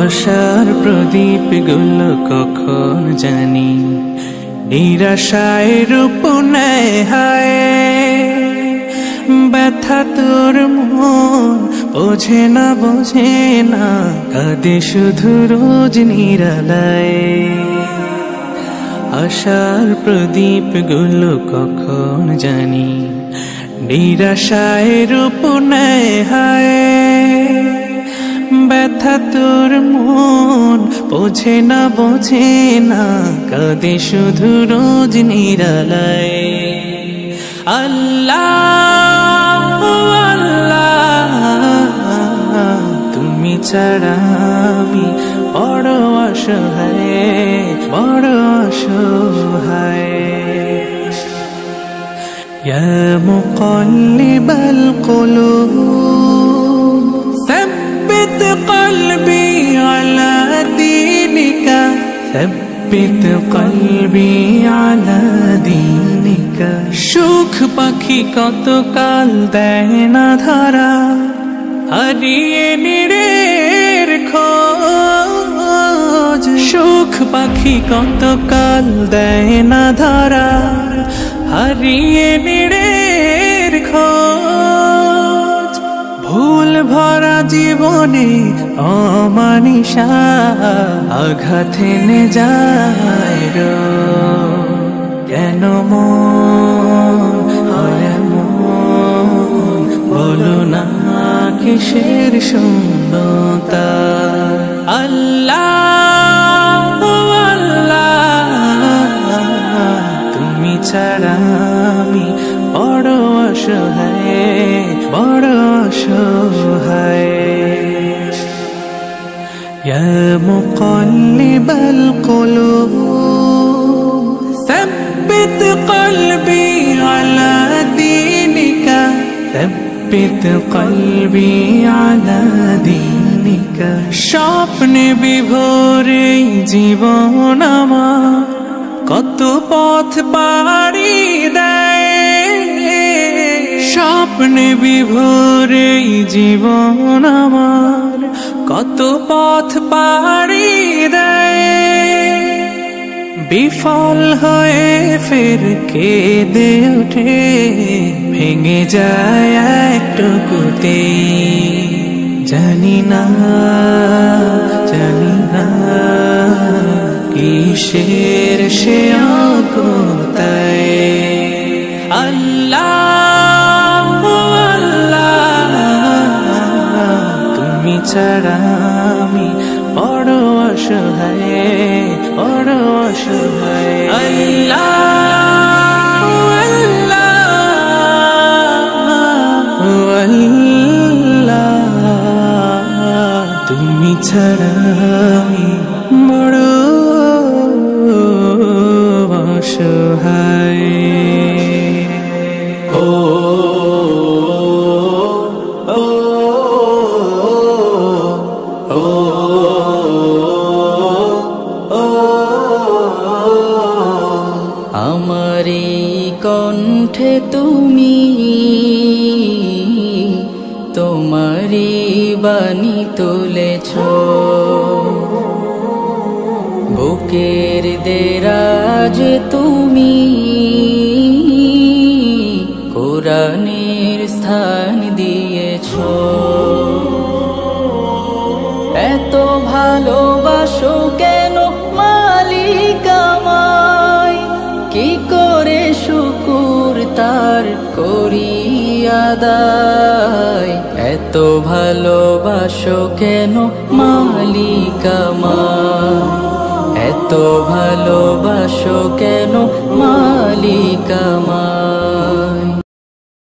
আশার প্রদীপ গুলো কখন জানি নিরাশায় রূপ নেয় হায়। ব্যথা তোর মন বোঝে না কাঁদে শুধু রোজ নিরালায়। আশার প্রদীপ গুলো কখন জানি নিরাশায় রূপ নেয় হায়। ব্যথা তোর মন বোঝে না কাঁদে শুধু রোজ নিরালায়। আল্লাহ আল্লাহ তুমি ছাড়া আমি বড় অসহায়। ইয়া মুকাল্লিবাল কুলুব ثبت قلبي على دينك ثبت قلبي على دينك। সুখ পাখি কতকাল দেয় না ধরা হারিয়ে নিরের খোঁজ। সুখ পাখি কতকাল দেয় না ধরা হারিয়ে নিরের খোঁজ। ভুল ভরা জীবনে অমানিসা আঘাত এনে যায় রোজ। কেন মন হয় এমন বলো না কিসের শূন্যতা। আল্লাহ আল্লাহ তুমি ছাড়া আমি বড় অসহায়। ইয়া মুকাল্লিবাল কুলুব ثبت قلبي على دينك ثبت قلبي على دينك। স্বপ্নে বিভোরে জীবন আমার কত পথ পাড়ি দেয়। স্বপ্নে বিভোরে জীবন আমার কত পথ পাড়ি দেয়। বিফল হয়ে ফের কেঁদে ওঠে ভেঙে যায় একটুকুতে। জানি না কিসের সে অগতায়। আল্লাহ আল্লাহ তুমি ছাড়া আমি বড় অসহায়। আল্লাহ আল্লাহ তুমি ছাড়া আমি বড় অসহায়। আমারি কণ্ঠে তুমি তোমারি বাণী তুলেছ। বুকের দেরাজ তুমি কোরআনের স্থান দিয়েছ। এত ভালোবাসো কেন মালিক আমায়, কি করে শুকুর তার করি আদায়। এত ভালোবাসো কেন মালিক আমায়, এত ভালোবাসো কেন মালিক আমায়।